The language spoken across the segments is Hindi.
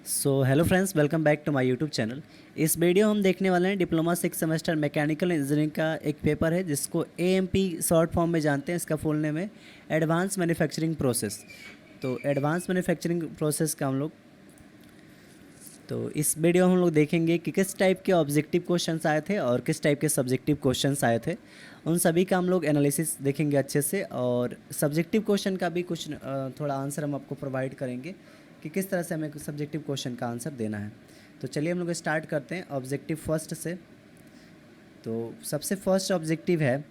So hello friends, welcome back to my YouTube channel. इस वीडियो हम देखने वाले हैं डिप्लोमा 6 सेमेस्टर मैकेनिकल इंजीनियरिंग का एक पेपर है जिसको एएमपी शॉर्ट फॉर्म में जानते हैं। इसका फुल नेम है एडवांस मैन्युफैक्चरिंग प्रोसेस। तो एडवांस मैन्युफैक्चरिंग प्रोसेस का हम लोग इस वीडियो में हम लोग देखेंगे कि किस टाइप के ऑब्जेक्टिव क्वेश्चंस आए थे और किस टाइप के सब्जेक्टिव क्वेश्चंस आए थे। उन सभी का हम लोग एनालिसिस देखेंगे अच्छे से, और सब्जेक्टिव क्वेश्चन का भी कुछ थोड़ा आंसर हम आपको प्रोवाइड करेंगे कि किस तरह से हमें सब्जेक्टिव क्वेश्चन का आंसर देना है। तो चलिए हम लोग स्टार्ट करते हैं ऑब्जेक्टिव फर्स्ट से। तो सबसे फर्स्ट ऑब्जेक्टिव है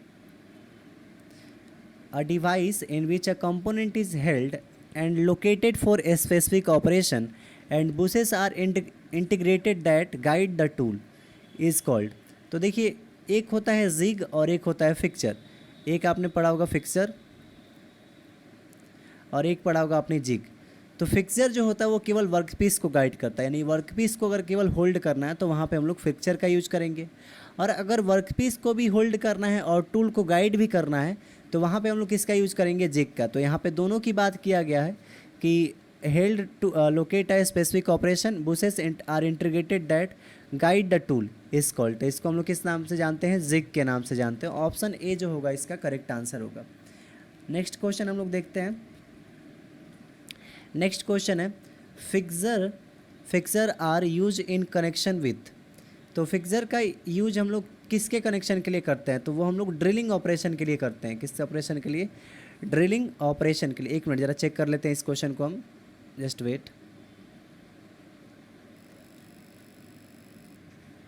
a device in which a component is held and located for a specific operation and buses are integrated that guide the tool is called। तो देखिए, एक होता है जिग और एक होता है फिक्चर। एक आपने पढ़ा होगा फिक्चर और एक पढ़ा होगा आपने जिग। तो फिक्चर जो होता है वो केवल वर्कपीस को गाइड करता है, यानी वर्कपीस को अगर केवल होल्ड करना है तो वहाँ पे हम लोग फिक्चर का यूज करेंगे। और अगर वर्कपीस को भी होल्ड करना है और टूल को गाइड भी करना है तो वहाँ पे हम लोग किसका यूज करेंगे, जिग का। तो यहाँ पे दोनों की बात किया गया है कि held to locate a specific operation, buses are integrated that guide the tool is called. तो इसको हम लोग किस नाम से जानते हैं, जिग के नाम से जानते हैं। ऑप्शन ए जो होगा इसका करेक्ट आंसर होगा। नेक्स्ट क्वेश्चन हम लोग देखते हैं। नेक्स्ट क्वेश्चन है fixture are used in connection with. तो फिक्सर का यूज हम लोग किसके कनेक्शन के लिए करते हैं, तो वो हम लोग ड्रिलिंग ऑपरेशन के लिए करते हैं। किस ऑपरेशन के लिए, ड्रिलिंग ऑपरेशन के लिए। एक मिनट ज़रा चेक कर लेते हैं इस क्वेश्चन को हम, जस्ट वेट।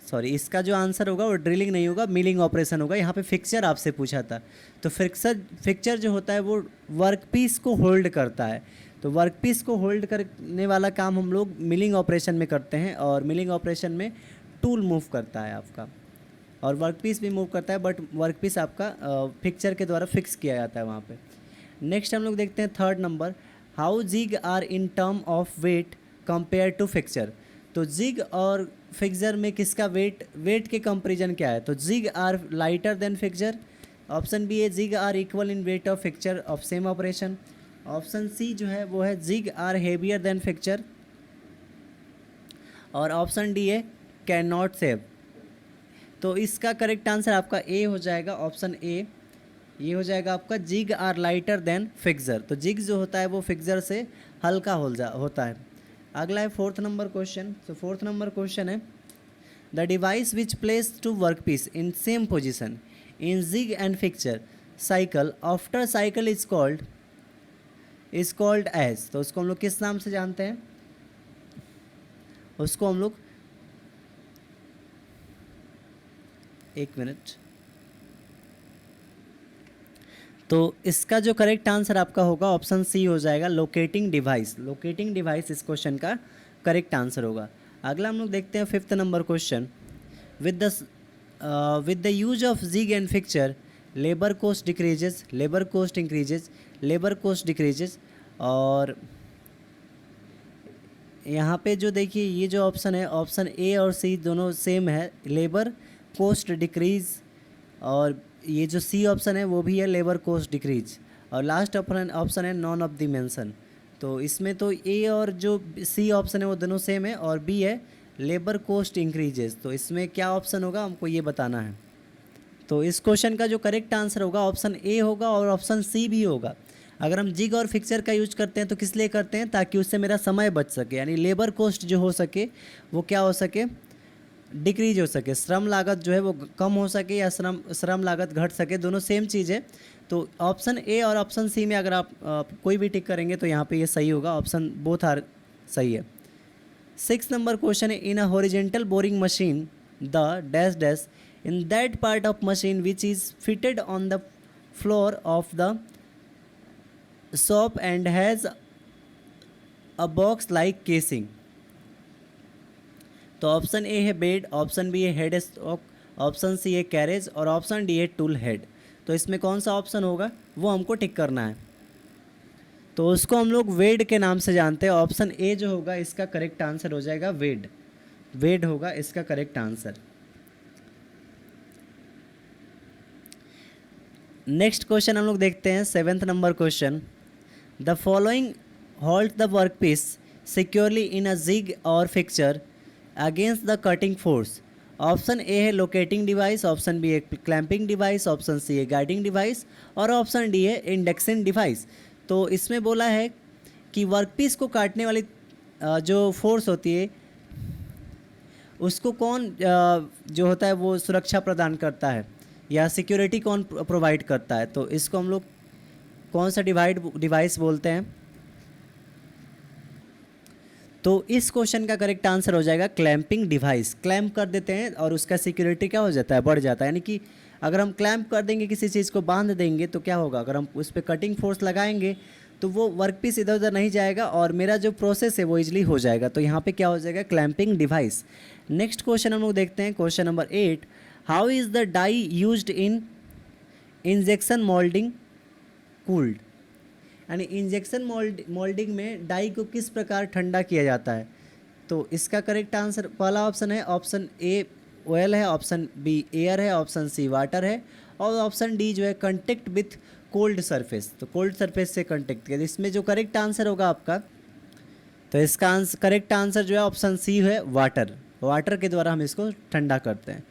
सॉरी, इसका जो आंसर होगा वो ड्रिलिंग नहीं होगा, मिलिंग ऑपरेशन होगा। यहाँ पे फिक्सर आपसे पूछा था। तो फिक्सर जो होता है वो वर्कपीस को होल्ड करता है। तो वर्कपीस को होल्ड करने वाला काम हम लोग मिलिंग ऑपरेशन में करते हैं, और मिलिंग ऑपरेशन में टूल मूव करता है आपका, और वर्कपीस भी मूव करता है, बट वर्कपीस आपका फिक्सर के द्वारा फिक्स किया जाता है वहाँ पे। नेक्स्ट हम लोग देखते हैं third number, how jig are in term of weight compare to fixture. तो जिग और फिक्सर में किसका वेट के कंपेरिजन क्या है, तो jig are lighter than fixture. Option B है jig are equal in weight of fixture of same operation. Option C जो है वो है jig are heavier than fixture. और ऑप्शन डी है कैन नॉट सेव। तो इसका करेक्ट आंसर आपका ए हो जाएगा, ऑप्शन ए। ये हो जाएगा आपका jig are lighter than fixture. तो जिग जो होता है वो फिक्सर से हल्का होता है। अगला है फोर्थ नंबर क्वेश्चन। तो फोर्थ नंबर क्वेश्चन है the device which place to work piece in same position in jig and fixture cycle after cycle is called as. तो उसको हम लोग किस नाम से जानते हैं, उसको हम लोग, एक मिनट। तो इसका जो करेक्ट आंसर आपका होगा ऑप्शन सी हो जाएगा, लोकेटिंग डिवाइस। लोकेटिंग डिवाइस इस क्वेश्चन का करेक्ट आंसर होगा। अगला हम लोग देखते हैं fifth number question, with the use of jig and fixture labour cost decreases, labour cost increases, labour cost decreases. और यहाँ पे जो देखिए ये जो ऑप्शन है, ऑप्शन ए और सी दोनों सेम है, लेबर कॉस्ट डिक्रीज। और ये जो सी ऑप्शन है वो भी है लेबर कॉस्ट डिक्रीज। और लास्ट ऑप्शन है नॉन ऑफ द मेंशन। तो इसमें तो ए और जो सी ऑप्शन है वो दोनों सेम है, और बी है लेबर कॉस्ट इंक्रीजेज। तो इसमें क्या ऑप्शन होगा हमको ये बताना है। तो इस क्वेश्चन का जो करेक्ट आंसर होगा ऑप्शन ए होगा, और ऑप्शन सी भी होगा। अगर हम जिग और फिक्सर का यूज करते हैं तो किस लिए करते हैं, ताकि उससे मेरा समय बच सके, यानी लेबर कॉस्ट जो हो सके वो क्या हो सके, डिक्रीज हो सके, श्रम लागत जो है वो कम हो सके, या श्रम लागत घट सके, दोनों सेम चीज़ है। तो ऑप्शन ए और ऑप्शन सी में अगर आप कोई भी टिक करेंगे तो यहाँ पे ये सही होगा, ऑप्शन बोथ आर सही है। सिक्स नंबर क्वेश्चन है in a horizontal boring machine the dash dash in that part of machine which is fitted on the floor of the shop and has a box like casing. तो ऑप्शन ए है बेड, ऑप्शन बी है हेड स्टॉक, ऑप्शन सी है कैरेज, और ऑप्शन डी है टूल हेड। तो इसमें कौन सा ऑप्शन होगा वो हमको टिक करना है। तो उसको हम लोग वेड के नाम से जानते हैं। ऑप्शन ए जो होगा इसका करेक्ट आंसर हो जाएगा वेड। वेड होगा इसका करेक्ट आंसर। नेक्स्ट क्वेश्चन हम लोग देखते हैं seventh number question, the following hold the work piece securely in a jig or fixture against the cutting force? Option A है लोकेटिंग डिवाइस, ऑप्शन बी है क्लैंपिंग डिवाइस, ऑप्शन सी है गाइडिंग डिवाइस और ऑप्शन डी है इंडेक्सिंग डिवाइस। तो इसमें बोला है कि वर्कपीस को काटने वाली जो फोर्स होती है उसको कौन जो होता है वो सुरक्षा प्रदान करता है या सिक्योरिटी कौन प्रोवाइड करता है। तो इसको हम लोग कौन सा डिवाइस बोलते हैं। तो इस क्वेश्चन का करेक्ट आंसर हो जाएगा क्लैंपिंग डिवाइस। क्लैंप कर देते हैं और उसका सिक्योरिटी क्या हो जाता है, बढ़ जाता है। यानी कि अगर हम क्लैंप कर देंगे, किसी चीज़ को बांध देंगे तो क्या होगा, अगर हम उस पर कटिंग फोर्स लगाएंगे तो वो वर्कपीस इधर उधर नहीं जाएगा और मेरा जो प्रोसेस है वो इजली हो जाएगा। तो यहाँ पे क्या हो जाएगा, क्लैंपिंग डिवाइस। नेक्स्ट क्वेश्चन हम लोग देखते हैं, question number 8। How is the die used in injection moulding cooled? यानी इंजेक्शन मोल्डिंग में डाई को किस प्रकार ठंडा किया जाता है। तो इसका करेक्ट आंसर पहला ऑप्शन है, ऑप्शन ए ऑयल है, ऑप्शन बी एयर है, ऑप्शन सी वाटर है और ऑप्शन डी जो है कंटेक्ट विथ कोल्ड सरफेस। तो कोल्ड सरफेस से कंटेक्ट किया, इसमें जो करेक्ट आंसर होगा आपका, तो इसका करेक्ट आंसर जो है ऑप्शन सी है वाटर। वाटर के द्वारा हम इसको ठंडा करते हैं।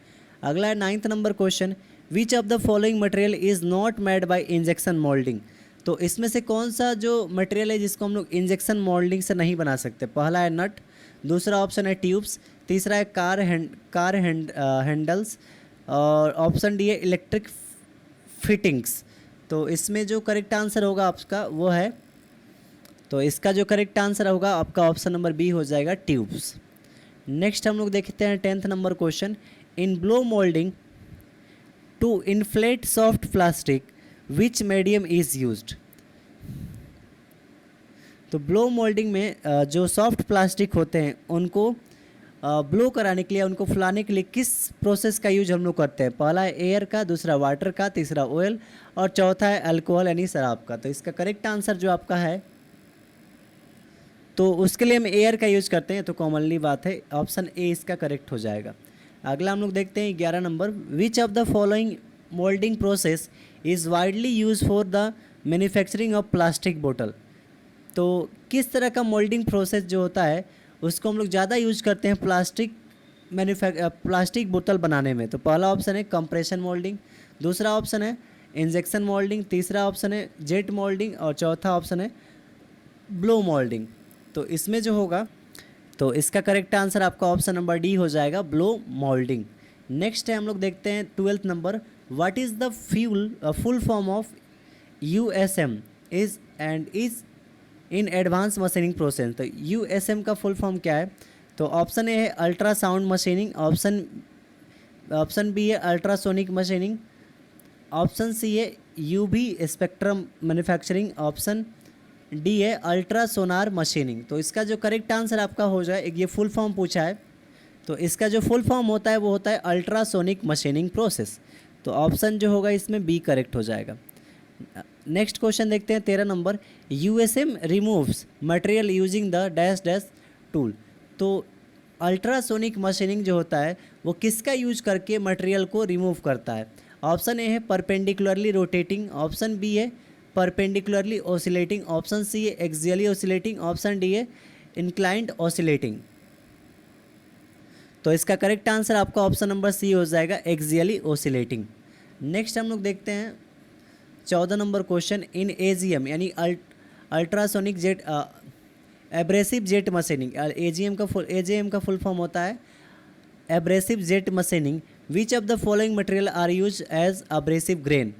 अगला है 9th number question, which of the following material is not made by injection moulding? तो इसमें से कौन सा जो मटेरियल है जिसको हम लोग इंजेक्शन मोल्डिंग से नहीं बना सकते। पहला है नट, दूसरा ऑप्शन है ट्यूब्स, तीसरा है कार हैंडल्स और ऑप्शन डी है इलेक्ट्रिक फिटिंग्स। तो इसमें जो करेक्ट आंसर होगा आपका वो है, तो इसका जो करेक्ट आंसर होगा आपका ऑप्शन नंबर बी हो जाएगा ट्यूब्स। नेक्स्ट हम लोग देखते हैं 10th number question, in blow moulding to inflate soft plastic which medium is used? तो ब्लो मोल्डिंग में जो सॉफ्ट प्लास्टिक होते हैं उनको ब्लो कराने के लिए, उनको फुलाने के लिए किस प्रोसेस का यूज हम लोग करते हैं। पहला है एयर का, दूसरा वाटर का, तीसरा ऑयल और चौथा है अल्कोहल यानी शराब का। तो इसका करेक्ट आंसर जो आपका है, तो उसके लिए हम एयर का यूज करते हैं, तो कॉमनली बात है ऑप्शन ए इसका करेक्ट हो जाएगा। अगला हम लोग देखते हैं 11 number, which of the following moulding process is widely use for the manufacturing of plastic बोतल? तो किस तरह का मोल्डिंग प्रोसेस जो होता है उसको हम लोग ज़्यादा यूज करते हैं प्लास्टिक बोतल बनाने में। तो पहला ऑप्शन है कंप्रेशन मोल्डिंग, दूसरा ऑप्शन है इंजेक्शन मोल्डिंग, तीसरा ऑप्शन है जेट मोल्डिंग और चौथा ऑप्शन है ब्लो मोल्डिंग। तो इसमें जो होगा, तो इसका करेक्ट आंसर आपका ऑप्शन नंबर डी हो जाएगा ब्लो मोल्डिंग। नेक्स्ट है हम लोग देखते हैं 12th number, what is the full form of USM is in advance machining process? तो USM का फुल फॉर्म क्या है? तो ऑप्शन ए है अल्ट्रासाउंड मशीनिंग, ऑप्शन बी है अल्ट्रासोनिक मशीनिंग, ऑप्शन सी है UV spectrum manufacturing, option D है अल्ट्रासोनार मशीनिंग। तो इसका जो करेक्ट आंसर आपका हो जाए, एक ये फुल फॉर्म पूछा है, तो इसका जो फुल फॉर्म होता है वो होता है अल्ट्रासोनिक मशीनिंग प्रोसेस। तो ऑप्शन जो होगा इसमें बी करेक्ट हो जाएगा। नेक्स्ट क्वेश्चन देखते हैं 13 number, USM removes material using the dash dash tool. तो अल्ट्रासोनिक मशीनिंग जो होता है वो किसका यूज करके मटेरियल को रिमूव करता है। ऑप्शन ए है परपेंडिकुलरली रोटेटिंग, ऑप्शन बी है परपेंडिकुलरली ऑसिलेटिंग, ऑप्शन सी है एक्सियली ऑसिलेटिंग, ऑप्शन डी है इंक्लाइंड ऑसिलेटिंग। तो इसका करेक्ट आंसर आपका ऑप्शन नंबर सी हो जाएगा एक्सियली ऑसिलेटिंग। नेक्स्ट हम लोग देखते हैं 14 नंबर क्वेश्चन, इन AGM यानी ultrasonic jet abrasive jet machining, AGM का फुल फॉर्म होता है abrasive jet machining, which of the following material are use as abrasive grain?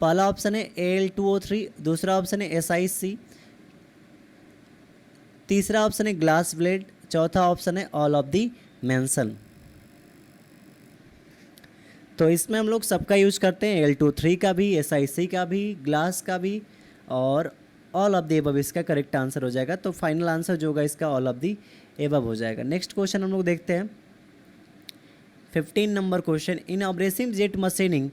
पहला ऑप्शन है Al2O3, दूसरा ऑप्शन है SiC, तीसरा ऑप्शन है ग्लास ब्लेड, चौथा ऑप्शन है ऑल ऑफ दी मेंशन। तो इसमें हम लोग सबका यूज करते हैं, Al2O3 का भी, SiC का भी, ग्लास का भी और ऑल ऑफ द एबव इसका करेक्ट आंसर हो जाएगा। तो फाइनल आंसर जो होगा इसका ऑल ऑफ द एबव हो जाएगा। नेक्स्ट क्वेश्चन हम लोग देखते हैं 15 number question, in abrasive jet machining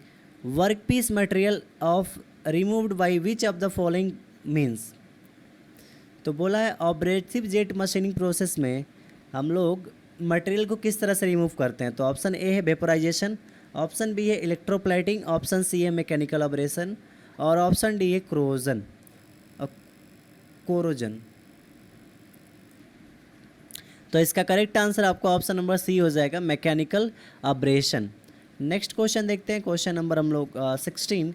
workpiece material of removed by which of the following means? तो बोला है अब्रेसिव जेट मशीनिंग प्रोसेस में हम लोग मटेरियल को किस तरह से रिमूव करते हैं। तो ऑप्शन ए है वेपोराइजेशन, ऑप्शन बी है इलेक्ट्रोप्लेटिंग, ऑप्शन सी है मैकेनिकल अब्रेशन और ऑप्शन डी है कोरोजन। तो इसका करेक्ट आंसर आपको ऑप्शन नंबर सी हो जाएगा, मैकेनिकल अब्रेशन। नेक्स्ट क्वेश्चन देखते हैं, क्वेश्चन नंबर हम लोग 16,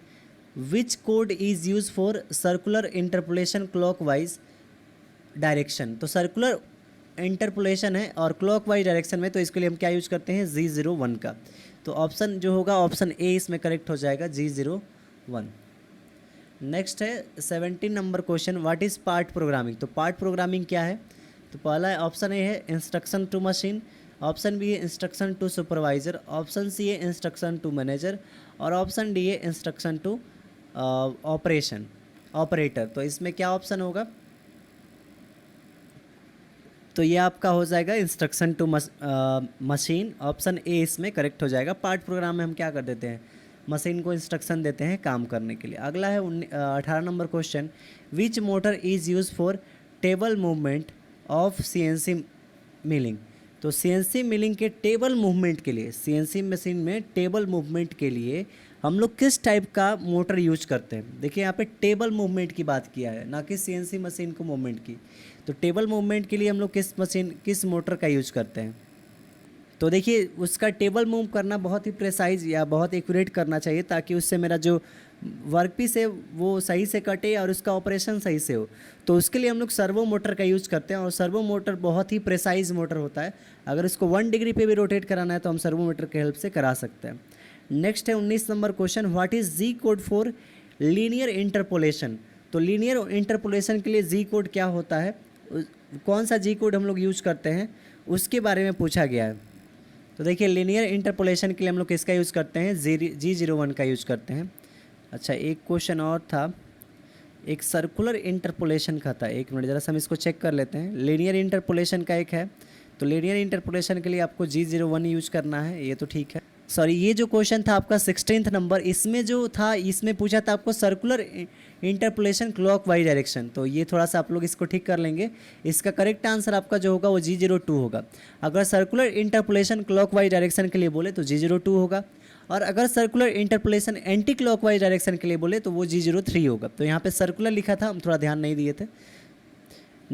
विच code is use for circular interpolation clockwise direction. तो सर्कुलर इंटरपोलेशन है और क्लॉकवाइज डायरेक्शन में, तो इसके लिए हम क्या यूज करते हैं, G01 का। तो ऑप्शन जो होगा ऑप्शन ए इसमें करेक्ट हो जाएगा, G01। नेक्स्ट है 17 number question, what is part programming. तो पार्ट प्रोग्रामिंग क्या है, तो पहला ऑप्शन ए है instruction to machine, option B है instruction to supervisor, option C है इंस्ट्रक्शन टू मैनेजर और ऑप्शन डी है इंस्ट्रक्शन टू ऑपरेटर। तो इसमें क्या ऑप्शन होगा, तो ये आपका हो जाएगा instruction to machine, option A इसमें करेक्ट हो जाएगा। पार्ट प्रोग्राम में हम क्या कर देते हैं, मशीन को इंस्ट्रक्शन देते हैं काम करने के लिए। अगला है 18 number question, which motor is use for table movement of CNC milling. तो CNC मिलिंग के टेबल मूवमेंट के लिए, CNC मशीन में टेबल मूवमेंट के लिए हम लोग किस टाइप का मोटर यूज करते हैं। देखिए यहाँ पे टेबल मूवमेंट की बात किया है, ना कि CNC मशीन को मूवमेंट की। तो टेबल मूवमेंट के लिए हम लोग किस मोटर का यूज करते हैं। तो देखिए उसका टेबल मूव करना बहुत ही प्रेसाइज या बहुत एक्यूरेट करना चाहिए, ताकि उससे मेरा जो वर्कपीस है वो सही से कटे और उसका ऑपरेशन सही से हो। तो उसके लिए हम लोग सर्वो मोटर का यूज़ करते हैं और सर्वो मोटर बहुत ही प्रेसाइज मोटर होता है। अगर इसको 1 डिग्री पे भी रोटेट कराना है तो हम सर्वो मोटर के हेल्प से करा सकते हैं। नेक्स्ट है 19 number question, what is G code for linear interpolation. तो लीनियर इंटरपोलेशन के लिए जी कोड क्या होता है, कौन सा जी कोड हम लोग यूज करते हैं, उसके बारे में पूछा गया है। तो देखिए लीनियर इंटरपोलेशन के लिए हम लोग किसका यूज़ करते हैं, G01 का यूज़ करते हैं। अच्छा एक क्वेश्चन और था, एक सर्कुलर इंटरपोलेशन का था, एक मिनट ज़रा हम इसको चेक कर लेते हैं। लीनियर इंटरपोलेशन का एक है, तो लीनियर इंटरपोलेशन के लिए आपको G01 यूज करना है, ये तो ठीक है। सॉरी, ये जो क्वेश्चन था आपका 16th नंबर, इसमें जो था इसमें पूछा था आपको सर्कुलर इंटरपोलेशन क्लॉकवाइज डायरेक्शन। तो ये थोड़ा सा आप लोग इसको ठीक कर लेंगे। इसका करेक्ट आंसर आपका जो होगा वो G02 होगा। अगर सर्कुलर इंटरपोलेशन क्लॉकवाइज डायरेक्शन के लिए बोले तो G02 होगा, और अगर circular interpolation anti clockwise direction के लिए बोले तो वो G03 होगा। तो यहाँ पे सर्कुलर लिखा था, हम थोड़ा ध्यान नहीं दिए थे।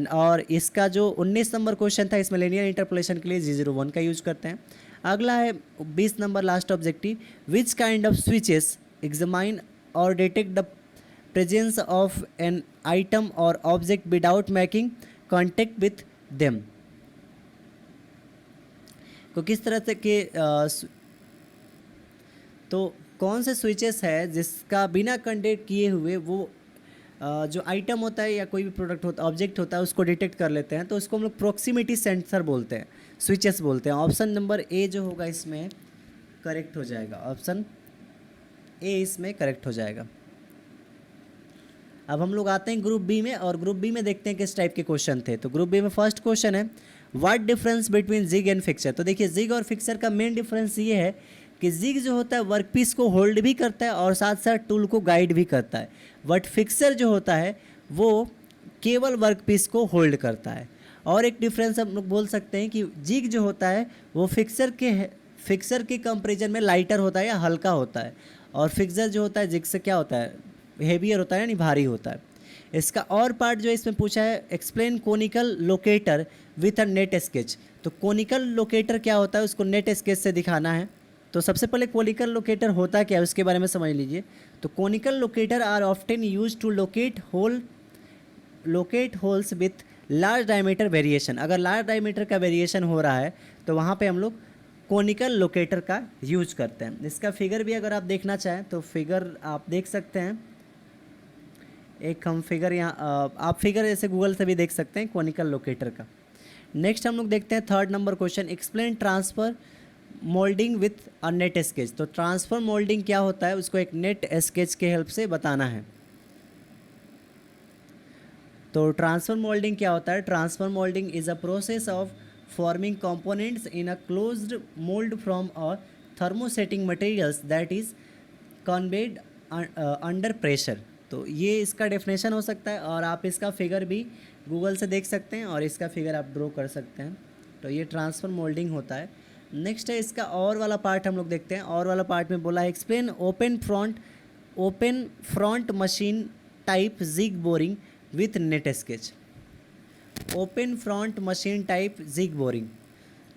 और इसका जो 19 नंबर क्वेश्चन था, इसमें लीनियर इंटरपोलेशन के लिए G01 का यूज करते हैं। अगला है 20 number last objective, which kind of switches examine और detect the presence of an item और object without making contact with them. को किस तरह से के तो कौन से स्विचेस है जिसका बिना कंटेक्ट किए हुए वो जो आइटम होता है या कोई भी प्रोडक्ट होता है, ऑब्जेक्ट होता है, उसको डिटेक्ट कर लेते हैं। तो उसको हम लोग प्रॉक्सिमिटी सेंसर बोलते हैं, स्विचेस बोलते हैं। ऑप्शन नंबर ए जो होगा इसमें करेक्ट हो जाएगा, ऑप्शन ए इसमें करेक्ट हो जाएगा। अब हम लोग आते हैं ग्रुप बी में, और ग्रुप बी में देखते हैं किस टाइप के क्वेश्चन थे। तो ग्रुप बी में फर्स्ट क्वेश्चन है, what difference between jig and fixture. तो देखिए जिग और फिक्सर का मेन डिफरेंस ये है कि जिग जो होता है वर्कपीस को होल्ड भी करता है और साथ साथ टूल को गाइड भी करता है, बट फिक्सर जो होता है वो केवल वर्कपीस को होल्ड करता है। और एक डिफरेंस हम लोग बोल सकते हैं कि जिग जो होता है वो फिक्सर के कंपेरिजन में लाइटर होता है या हल्का होता है, और फिक्सर जो होता है जिग से क्या होता है, हेवियर होता है यानी भारी होता है। इसका और पार्ट जो इसमें पूछा है, explain conical locator with a neat sketch. तो कोनिकल लोकेटर क्या होता है, उसको नेट स्केच से दिखाना है। तो सबसे पहले कोनिकल लोकेटर होता क्या है उसके बारे में समझ लीजिए। तो conical locator are often use to locate holes with large diameter variation. अगर लार्ज डायमीटर का वेरिएशन हो रहा है तो वहाँ पे हम लोग कोनिकल लोकेटर का यूज करते हैं। इसका फिगर भी अगर आप देखना चाहें तो फिगर आप देख सकते हैं, एक हम फिगर यहाँ आप फिगर ऐसे गूगल से भी देख सकते हैं कोनिकल लोकेटर का। नेक्स्ट हम लोग देखते हैं third number question, explain transfer moulding with a neat sketch. तो ट्रांसफर मोल्डिंग क्या होता है उसको एक नेट स्केच के हेल्प से बताना है। तो ट्रांसफर मोल्डिंग क्या होता है, transfer moulding is a process of forming components in a closed mould from a thermosetting materials that is conveyed under pressure. तो ये इसका डेफिनेशन हो सकता है, और आप इसका फिगर भी गूगल से देख सकते हैं और इसका फिगर आप ड्रॉ कर सकते हैं। तो ये ट्रांसफर मोल्डिंग होता है। नेक्स्ट है इसका और वाला पार्ट हम लोग देखते हैं। और वाला पार्ट में बोला है explain open front machine type jig boring with neat sketch. Open front machine type jig boring.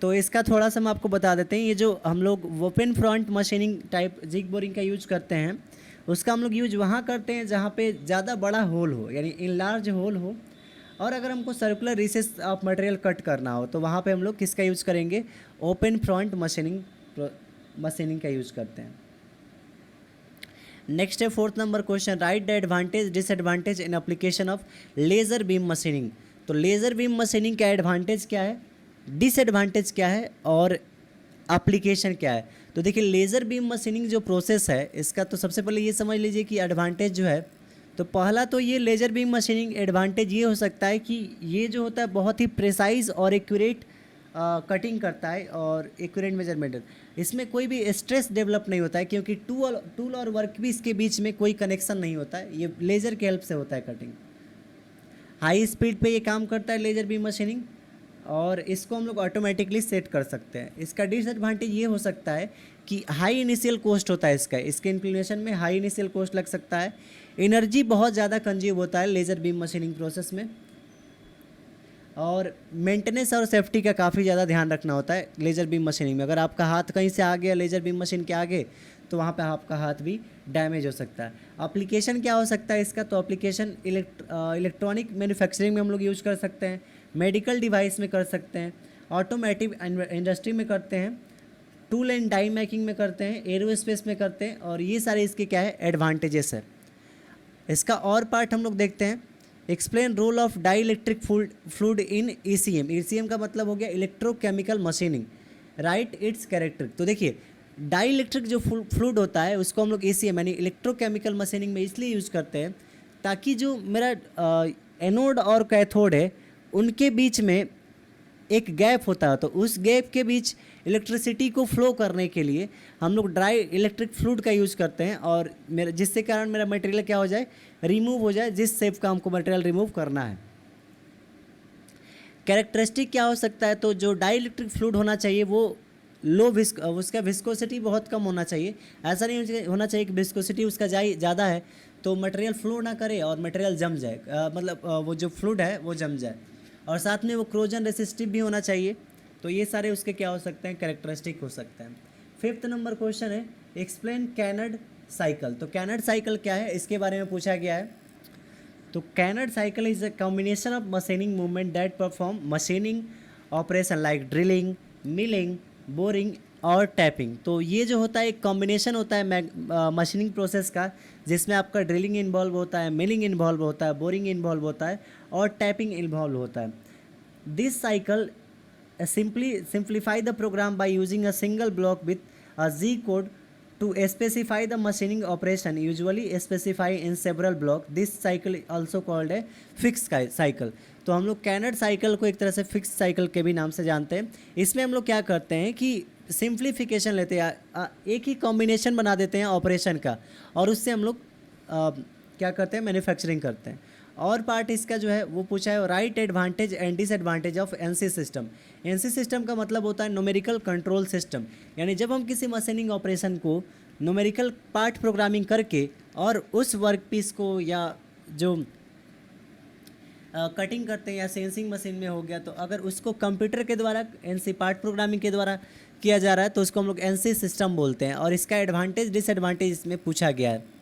तो इसका थोड़ा सा हम आपको बता देते हैं। ये जो हम लोग open front machining type jig boring का यूज करते हैं, उसका हम लोग यूज वहाँ करते हैं जहाँ पे ज़्यादा बड़ा होल हो, यानी इन लार्ज होल हो। और अगर हमको circular recess of material cut करना हो तो वहाँ पे हम लोग किसका यूज़ करेंगे, ओपन फ्रंट मशीनिंग का यूज़ करते हैं। नेक्स्ट है 4th number question, right the advantage disadvantage in application of laser beam machining. तो लेज़र बीम मशीनिंग का एडवांटेज क्या है, डिसएडवांटेज क्या है और एप्लीकेशन क्या है। तो देखिए लेज़र बीम मशीनिंग जो प्रोसेस है इसका, तो सबसे पहले ये समझ लीजिए कि एडवांटेज जो है, तो पहला तो ये लेज़र बीम मशीनिंग एडवांटेज ये हो सकता है कि ये जो होता है बहुत ही प्रिसाइज और एक्यूरेट कटिंग करता है और एक्यूरेट मेजरमेंट। इसमें कोई भी स्ट्रेस डेवलप नहीं होता है क्योंकि टूल और वर्क भी इसके बीच में कोई कनेक्शन नहीं होता है, ये लेज़र के हेल्प से होता है कटिंग। हाई स्पीड पे ये काम करता है लेज़र बीम मशीनिंग, और इसको हम लोग ऑटोमेटिकली सेट कर सकते हैं। इसका डिसएडवांटेज ये हो सकता है कि हाई इनिशियल कॉस्ट होता है इसके इम्प्लीमेशन में हाई इनिशियल कॉस्ट लग सकता है। एनर्जी बहुत ज़्यादा कंज्यूम होता है लेज़र बीम मशीनिंग प्रोसेस में, और मेंटेनेंस और सेफ्टी का काफ़ी ज़्यादा ध्यान रखना होता है लेज़र बीम मशीनिंग में। अगर आपका हाथ कहीं से आ गया लेज़र बीम मशीन के आगे तो वहाँ पे आपका हाथ भी डैमेज हो सकता है। एप्लीकेशन क्या हो सकता है इसका, तो एप्लीकेशन इलेक्ट्रॉनिक मैन्युफैक्चरिंग में हम लोग यूज़ कर सकते हैं, मेडिकल डिवाइस में कर सकते हैं, ऑटोमेटिव इंडस्ट्री में करते हैं, टूल एंड डाई मेकिंग में करते हैं, एरोस्पेस में करते हैं, और ये सारे इसके क्या है एडवांटेजेस है। इसका और पार्ट हम लोग देखते हैं, explain role of dielectric fluid in ECM। ECM का मतलब हो गया electrochemical machining, right it's character. तो देखिए डाई इलेक्ट्रिक जो फ्लूइड होता है उसको हम लोग ECM यानी इलेक्ट्रोकेमिकल मशीनिंग में इसलिए यूज़ करते हैं ताकि जो मेरा एनोड और कैथोड है उनके बीच में एक गैप होता है, तो उस गैप के बीच इलेक्ट्रिसिटी को फ्लो करने के लिए हम लोग ड्राई इलेक्ट्रिक फ्लूइड का यूज़ करते हैं, और जिससे कारण मेरा मटेरियल क्या हो जाए, रिमूव हो जाए, जिस शेप का हमको मटेरियल रिमूव करना है। कैरेक्टरिस्टिक क्या हो सकता है, तो जो डाई इलेक्ट्रिक फ्लूइड होना चाहिए वो उसका विस्कोसिटी बहुत कम होना चाहिए। ऐसा नहीं होना चाहिए कि विस्कोसिटी उसका ज़्यादा है तो मटेरियल फ्लो ना करे और मटेरियल जम जाए, वो जो फ्लूइड है वो जम जाए, और साथ में वो क्रोजन रेसिस्टिव भी होना चाहिए। तो ये सारे उसके क्या हो सकते हैं, कैरेक्टरिस्टिक हो सकते हैं। 5th नंबर क्वेश्चन है, एक्सप्लेन कैनड साइकिल। तो कैनड साइकिल क्या है इसके बारे में पूछा गया है। तो canned cycle is a combination of machining movement that perform machining operation like drilling, milling, boring और टैपिंग। तो ये जो होता है एक कॉम्बिनेशन होता है मशीनिंग प्रोसेस का, जिसमें आपका ड्रिलिंग इन्वॉल्व होता है, मिलिंग इन्वॉल्व होता है, बोरिंग इन्वॉल्व होता है और टैपिंग इन्वॉल्व होता है। This cycle simplify the program by using a single block with a Z code to specify the machining operation, usually specify in several blocks. This cycle also called a fixed cycle. तो हम लोग कैनड साइकिल को एक तरह से फिक्स साइकिल के भी नाम से जानते हैं। इसमें हम लोग क्या करते हैं कि सिंप्लीफिकेशन लेते हैं, एक ही कॉम्बिनेशन बना देते हैं ऑपरेशन का, और उससे हम लोग क्या करते हैं, मैन्युफैक्चरिंग करते हैं। और पार्ट इसका जो है वो पूछा है, right advantage and disadvantage of NC system. NC system का मतलब होता है न्यूमेरिकल कंट्रोल सिस्टम, यानी जब हम किसी मशीनिंग ऑपरेशन को न्यूमेरिकल पार्ट प्रोग्रामिंग करके और उस वर्क पीस को या जो कटिंग करते हैं या सेंसिंग मशीन में हो गया, तो अगर उसको कंप्यूटर के द्वारा NC पार्ट प्रोग्रामिंग के द्वारा किया जा रहा है तो उसको हम लोग NC सिस्टम बोलते हैं। और इसका एडवांटेज डिसएडवांटेज इसमें पूछा गया है।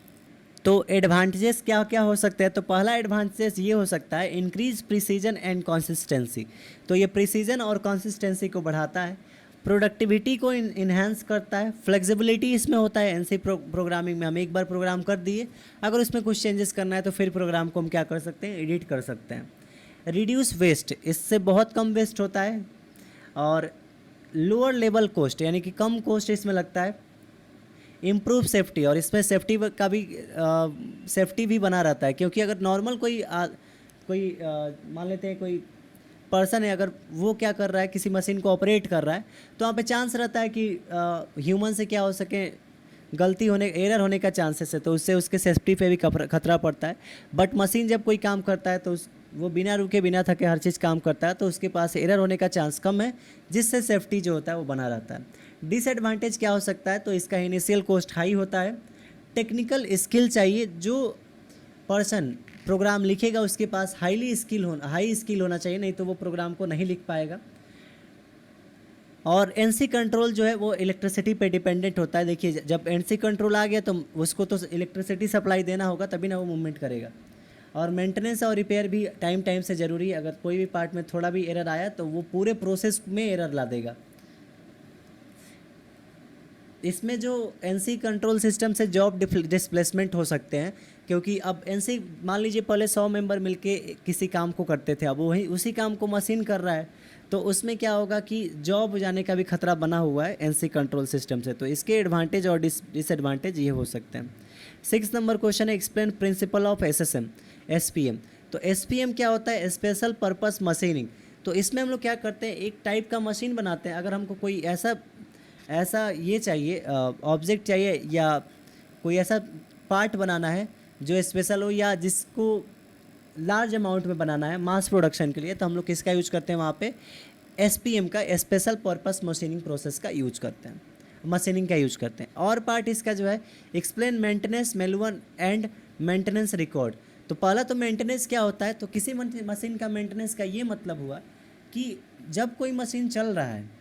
तो एडवांटेजेस क्या क्या हो सकते हैं, तो पहला एडवांटेज ये हो सकता है इंक्रीज प्रिसीजन एंड कंसिस्टेंसी। तो ये प्रिसीजन और कंसिस्टेंसी को बढ़ाता है, प्रोडक्टिविटी को इन्हांस करता है, फ्लेक्सिबिलिटी इसमें होता है। NC प्रोग्रामिंग में हम एक बार प्रोग्राम कर दिए, अगर उसमें कुछ चेंजेस करना है तो फिर प्रोग्राम को हम क्या कर सकते हैं, एडिट कर सकते हैं। रिड्यूस वेस्ट, इससे बहुत कम वेस्ट होता है, और लोअर लेवल कॉस्ट यानी कि कम कॉस्ट इसमें लगता है। इम्प्रूव सेफ्टी, और इसमें सेफ्टी का भी सेफ्टी भी बना रहता है, क्योंकि अगर नॉर्मल कोई मान लेते हैं कोई पर्सन है, अगर वो क्या कर रहा है, किसी मशीन को ऑपरेट कर रहा है, तो वहाँ पे चांस रहता है कि ह्यूमन से क्या हो सके, गलती होने, एरर होने का चांसेस है, तो उससे उसके सेफ्टी पे भी खतरा पड़ता है। बट मशीन जब कोई काम करता है तो वो बिना रुके बिना थके हर चीज़ काम करता है, तो उसके पास एरर होने का चांस कम है, जिससे सेफ्टी जो होता है वो बना रहता है। डिसएडवांटेज क्या हो सकता है, तो इसका इनिशियल कॉस्ट हाई होता है, टेक्निकल स्किल चाहिए, जो पर्सन प्रोग्राम लिखेगा उसके पास हाई स्किल होना चाहिए, नहीं तो वो प्रोग्राम को नहीं लिख पाएगा। और एनसी कंट्रोल जो है वो इलेक्ट्रिसिटी पे डिपेंडेंट होता है। देखिए जब एनसी कंट्रोल आ गया तो उसको तो इलेक्ट्रिसिटी सप्लाई देना होगा, तभी ना वो मूवमेंट करेगा। और मेंटेनेंस और रिपेयर भी टाइम टाइम से ज़रूरी है। अगर कोई भी पार्ट में थोड़ा भी एरर आया तो वो पूरे प्रोसेस में एरर ला देगा। इसमें जो एनसी कंट्रोल सिस्टम से जॉब डिस्प्लेसमेंट हो सकते हैं, क्योंकि अब एनसी मान लीजिए पहले 100 मेंबर मिलके किसी काम को करते थे, अब वही उसी काम को मशीन कर रहा है, तो उसमें क्या होगा कि जॉब जाने का भी खतरा बना हुआ है एनसी कंट्रोल सिस्टम से। तो इसके एडवांटेज और डिसएडवांटेज ये हो सकते हैं। 6 नंबर क्वेश्चन है एक्सप्लेन प्रिंसिपल ऑफ एसपीएम। तो एसपीएम क्या होता है? Special purpose machining. तो इसमें हम लोग क्या करते हैं, एक टाइप का मशीन बनाते हैं। अगर हमको कोई ऐसा ये चाहिए, ऑब्जेक्ट चाहिए या कोई ऐसा पार्ट बनाना है जो स्पेशल हो या जिसको लार्ज अमाउंट में बनाना है मास प्रोडक्शन के लिए, तो हम लोग किसका यूज करते हैं वहाँ पे? एसपीएम का, स्पेशल पर्पस मशीनिंग प्रोसेस का यूज करते हैं, मशीनिंग का यूज करते हैं। और पार्ट इसका जो है explain maintenance manual and maintenance record. तो पहला तो मेंटेनेंस क्या होता है, तो किसी मशीन का मेंटेनेंस का ये मतलब हुआ कि जब कोई मशीन चल रहा है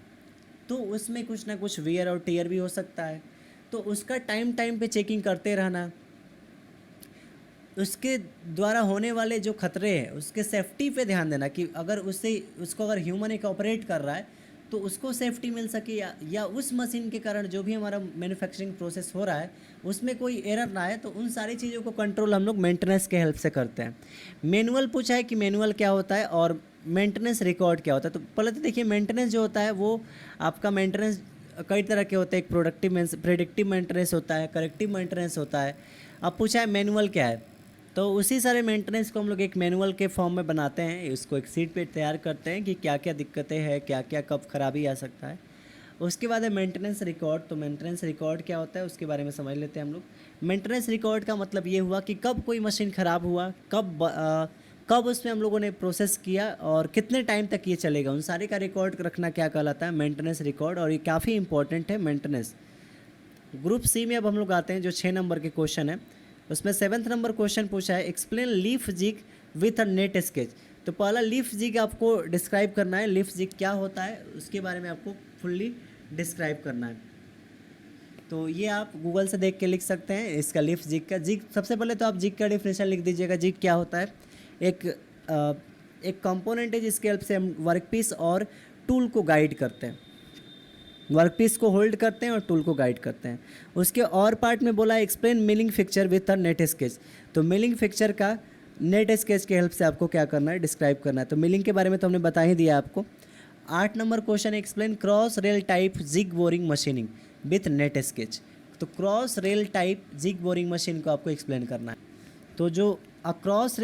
तो उसमें कुछ ना कुछ वेयर और टेयर भी हो सकता है, तो उसका टाइम टाइम पे चेकिंग करते रहना, उसके द्वारा होने वाले जो खतरे हैं उसके सेफ्टी पे ध्यान देना कि अगर उसको अगर ह्यूमन एक ऑपरेट कर रहा है तो उसको सेफ्टी मिल सके, या उस मशीन के कारण जो भी हमारा मैन्युफैक्चरिंग प्रोसेस हो रहा है उसमें कोई एरर ना आए, तो उन सारी चीज़ों को कंट्रोल हम लोग मेंटेनेंस के हेल्प से करते हैं। मैनुअल पूछा है कि मैनुअल क्या होता है और मेंटेनेंस रिकॉर्ड क्या होता है। तो पहले तो देखिए मेंटेनेंस जो होता है वो आपका मेंटेनेंस कई तरह के होते हैं। एक प्रेडिक्टिव मेंटेनेंस होता है, करेक्टिव मेंटेनेंस होता है। अब पूछा है मैनुअल क्या है, तो उसी सारे मेंटेनेंस को हम लोग एक मैनुअल के फॉर्म में बनाते हैं, उसको एक सीट पे तैयार करते हैं कि क्या क्या दिक्कतें हैं, क्या क्या कब खराबी आ सकता है। उसके बाद है मेंटेनेंस रिकॉर्ड। तो मेंटेनेंस रिकॉर्ड क्या होता है उसके बारे में समझ लेते हैं हम लोग। मेंटेनेंस रिकॉर्ड का मतलब ये हुआ कि कब कोई मशीन ख़राब हुआ, कब उसमें हम लोगों ने प्रोसेस किया और कितने टाइम तक ये चलेगा, उन सारे का रिकॉर्ड रखना क्या कहलाता है? Maintenance record. और ये काफ़ी इंपॉर्टेंट है मेंटेनेंस। ग्रुप सी में अब हम लोग आते हैं जो 6 नंबर के क्वेश्चन है, उसमें 7th नंबर क्वेश्चन पूछा है explain leaf jig with a neat sketch. तो पहला लीफ जिग आपको डिस्क्राइब करना है, लीफ जिग क्या होता है उसके बारे में आपको फुल्ली डिस्क्राइब करना है। तो ये आप गूगल से देख के लिख सकते हैं इसका लीफ जिग का। जिग सबसे पहले तो आप जिग का डिफिनेशन लिख दीजिएगा। जिग क्या होता है? एक कंपोनेंट है जिसके हेल्प से हम वर्कपीस और टूल को गाइड करते हैं, वर्कपीस को होल्ड करते हैं और टूल को गाइड करते हैं। उसके और पार्ट में बोला है explain milling fixture with a neat sketch. तो मिलिंग फिक्चर का नेट स्केच के हेल्प से आपको क्या करना है? डिस्क्राइब करना है। तो मिलिंग के बारे में तो हमने बता ही दिया आपको। 8 number question explain cross rail type jig boring machining with neat sketch. तो cross rail type jig boring machine को आपको एक्सप्लेन करना है। तो जो cross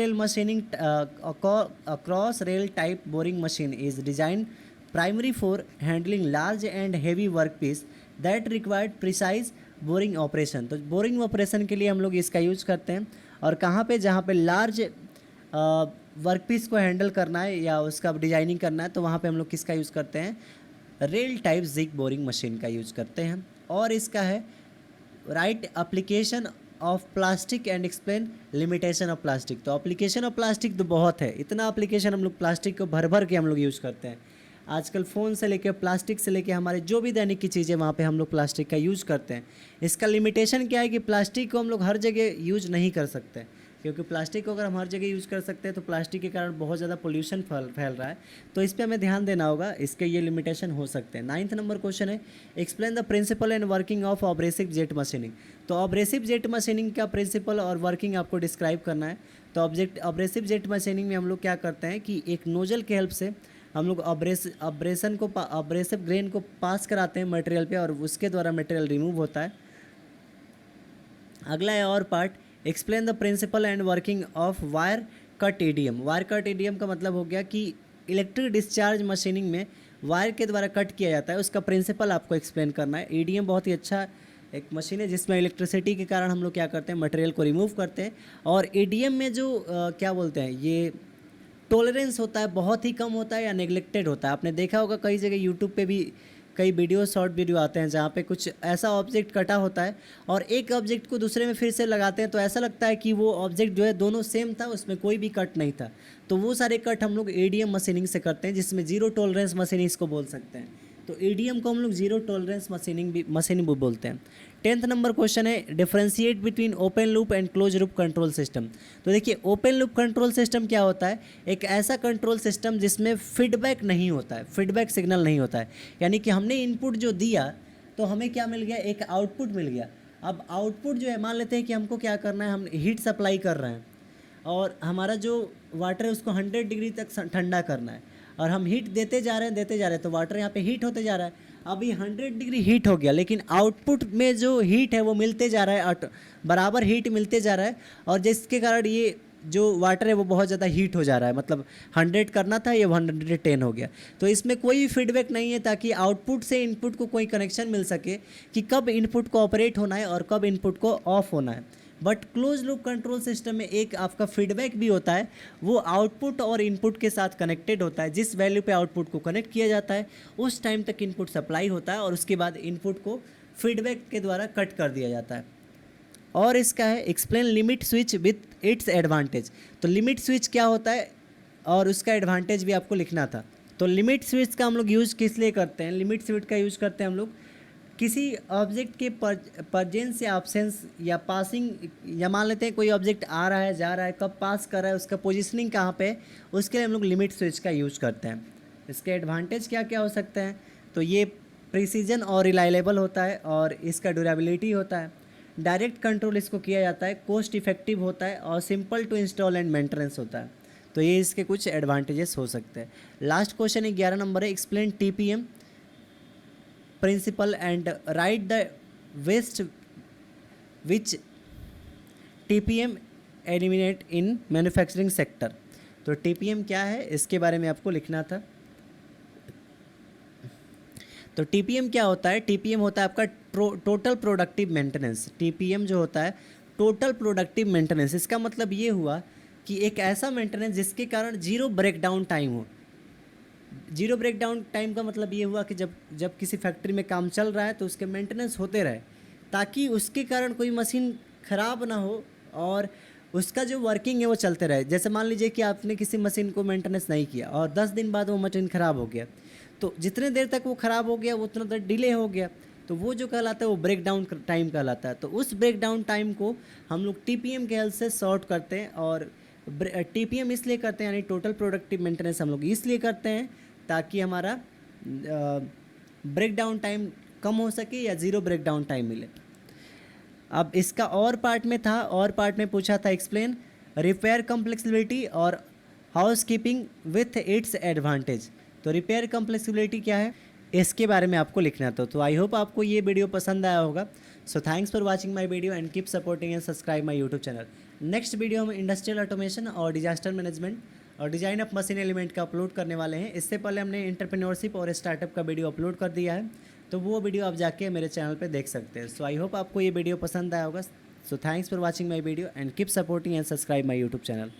rail type boring machine is design primary for handling large and heavy workpiece that required precise boring operation. तो बोरिंग ऑपरेशन के लिए हम लोग इसका यूज करते हैं। और कहाँ पे? जहाँ पे लार्ज वर्कपीस को हैंडल करना है या उसका डिजाइनिंग करना है, तो वहाँ पे हम लोग किसका यूज़ करते हैं? Rail type jig boring machine का यूज करते हैं। और इसका है write application of plastic and explain limitation of plastic. तो एप्लीकेशन ऑफ प्लास्टिक तो बहुत है, इतना एप्लीकेशन हम लोग प्लास्टिक को भर भर के हम लोग यूज़ करते हैं। आजकल फ़ोन से लेकर प्लास्टिक से लेकर हमारे जो भी दैनिक की चीज़ें वहाँ पे हम लोग प्लास्टिक का यूज़ करते हैं। इसका लिमिटेशन क्या है कि प्लास्टिक को हम लोग हर जगह यूज़ नहीं कर सकते, क्योंकि प्लास्टिक को अगर हम हर जगह यूज़ कर सकते हैं तो प्लास्टिक के कारण बहुत ज़्यादा पोल्यूशन फैल रहा है। तो इस पर हमें ध्यान देना होगा, इसके ये लिमिटेशन हो सकते हैं। 9th नंबर क्वेश्चन है explain the principle and working of abrasive jet machining. तो ऑब्रेसिव जेट मशीनिंग का प्रिंसिपल और वर्किंग आपको डिस्क्राइब करना है। तो ऑब्रेसिव जेट मशीनिंग में हम लोग क्या करते हैं कि एक नोजल के हेल्प से हम लोग अब्रेसिव ग्रेन को पास कराते हैं मटेरियल पे और उसके द्वारा मटेरियल रिमूव होता है। अगला है और part explain the principle and working of wire cut EDM. Wire cut EDM का मतलब हो गया कि इलेक्ट्रिक डिस्चार्ज मशीनिंग में वायर के द्वारा कट किया जाता है, उसका प्रिंसिपल आपको एक्सप्लेन करना है। ईडीएम बहुत ही अच्छा एक मशीन है जिसमें इलेक्ट्रिसिटी के कारण हम लोग क्या करते हैं? मटेरियल को रिमूव करते हैं। और ईडीएम में जो क्या बोलते हैं, ये टॉलरेंस होता है बहुत ही कम होता है या नेग्लेक्टेड होता है। आपने देखा होगा कई जगह यूट्यूब पे भी कई वीडियो शॉर्ट वीडियो आते हैं जहाँ पे कुछ ऐसा ऑब्जेक्ट कटा होता है और एक ऑब्जेक्ट को दूसरे में फिर से लगाते हैं तो ऐसा लगता है कि वो ऑब्जेक्ट जो है दोनों सेम था, उसमें कोई भी कट नहीं था। तो वो सारे कट हम लोग एडीएम मशीनिंग से करते हैं, जिसमें जीरो टॉलरेंस मशीनिंग इसको बोल सकते हैं। तो एडीएम को हम लोग जीरो टॉलरेंस मशीनिंग भी बोलते हैं। 10th नंबर क्वेश्चन है, differentiate between open loop and close loop control system. तो देखिए, ओपन लूप कंट्रोल सिस्टम क्या होता है? एक ऐसा कंट्रोल सिस्टम जिसमें फीडबैक नहीं होता है, फीडबैक सिग्नल नहीं होता है। यानी कि हमने इनपुट जो दिया तो हमें क्या मिल गया? एक आउटपुट मिल गया। अब आउटपुट जो है, मान लेते हैं कि हमको क्या करना है, हम हीट सप्लाई कर रहे हैं और हमारा जो वाटर है उसको 100 डिग्री तक ठंडा करना है और हम हीट देते जा रहे हैं तो वाटर यहाँ पे हीट होते जा रहा है। अभी 100 डिग्री हीट हो गया, लेकिन आउटपुट में जो हीट है वो मिलते जा रहा है, बराबर हीट मिलते जा रहा है, और जिसके कारण ये जो वाटर है वो बहुत ज़्यादा हीट हो जा रहा है। मतलब 100 करना था, ये 110 हो गया। तो इसमें कोई भी फीडबैक नहीं है, ताकि आउटपुट से इनपुट को कोई कनेक्शन मिल सके कि कब इनपुट को ऑपरेट होना है और कब इनपुट को ऑफ होना है। But close loop control system में एक आपका फीडबैक भी होता है, वो आउटपुट और इनपुट के साथ कनेक्टेड होता है। जिस वैल्यू पे आउटपुट को कनेक्ट किया जाता है उस टाइम तक इनपुट सप्लाई होता है और उसके बाद इनपुट को फीडबैक के द्वारा कट कर दिया जाता है। और इसका है explain limit switch with its advantage. तो लिमिट स्विच क्या होता है और उसका एडवांटेज भी आपको लिखना था। तो लिमिट स्विच का हम लोग यूज़ किस लिए करते हैं? लिमिट स्विच का यूज़ करते हैं हम लोग किसी ऑब्जेक्ट के परजेंस या एब्सेंस या पासिंग, या मान लेते हैं कोई ऑब्जेक्ट आ रहा है जा रहा है, कब पास कर रहा है, उसका पोजीशनिंग कहाँ पे है, उसके लिए हम लोग लिमिट स्विच का यूज़ करते हैं। इसके एडवांटेज क्या क्या हो सकते हैं? तो ये प्रिसीजन और रिलायबल होता है और इसका ड्यूरेबिलिटी होता है, डायरेक्ट कंट्रोल इसको किया जाता है, कॉस्ट इफेक्टिव होता है और simple to install and maintenance होता है। तो ये इसके कुछ एडवांटेजेस हो सकते हैं। लास्ट क्वेश्चन 11 नंबर है, explain TPM principle and write the waste which TPM eliminate in manufacturing sector। तो TPM क्या है इसके बारे में आपको लिखना था। तो TPM क्या होता है? TPM होता है आपका टोटल प्रोडक्टिव मेंटेनेंस। TPM जो होता है टोटल प्रोडक्टिव मेंटेनेंस, इसका मतलब ये हुआ कि एक ऐसा मेंटेनेंस जिसके कारण जीरो ब्रेकडाउन टाइम हो। जीरो ब्रेकडाउन टाइम का मतलब ये हुआ कि जब किसी फैक्ट्री में काम चल रहा है तो उसके मेंटेनेंस होते रहे, ताकि उसके कारण कोई मशीन ख़राब ना हो और उसका जो वर्किंग है वो चलते रहे। जैसे मान लीजिए कि आपने किसी मशीन को मेंटेनेंस नहीं किया और 10 दिन बाद वो मशीन ख़राब हो गया, तो जितने देर तक वो ख़राब हो गया उतना देर डिले हो गया, तो वो जो कहलाता है वो ब्रेकडाउन टाइम कहलाता है। तो उस ब्रेकडाउन टाइम को हम लोग TPM के हेल्प से सॉर्ट करते हैं। और TPM इसलिए करते हैं, यानी टोटल प्रोडक्टिव मेंटेनेंस हम लोग इसलिए करते हैं ताकि हमारा ब्रेकडाउन टाइम कम हो सके या ज़ीरो ब्रेकडाउन टाइम मिले। अब इसका और पार्ट में था, और पार्ट में पूछा था एक्सप्लेन रिपेयर कम्प्लेक्सिबिलिटी और house keeping with its advantage. तो रिपेयर कम्प्लेक्सिबिलिटी क्या है इसके बारे में आपको लिखना था। तो आई होप आपको ये वीडियो पसंद आया होगा। So thanks for watching my video and keep supporting and subscribe my YouTube channel. Next video में इंडस्ट्रियल ऑटोमेशन और डिजास्टर मैनेजमेंट और डिज़ाइन ऑफ मशीन एलिमेंट का अपलोड करने वाले हैं। इससे पहले हमने एंटरप्रेन्योरशिप और स्टार्टअप का वीडियो अपलोड कर दिया है, तो वो वीडियो आप जाके मेरे चैनल पे देख सकते हैं। सो आई होप आपको ये वीडियो पसंद आया होगा। So thanks for watching my video and keep supporting and subscribe my YouTube channel.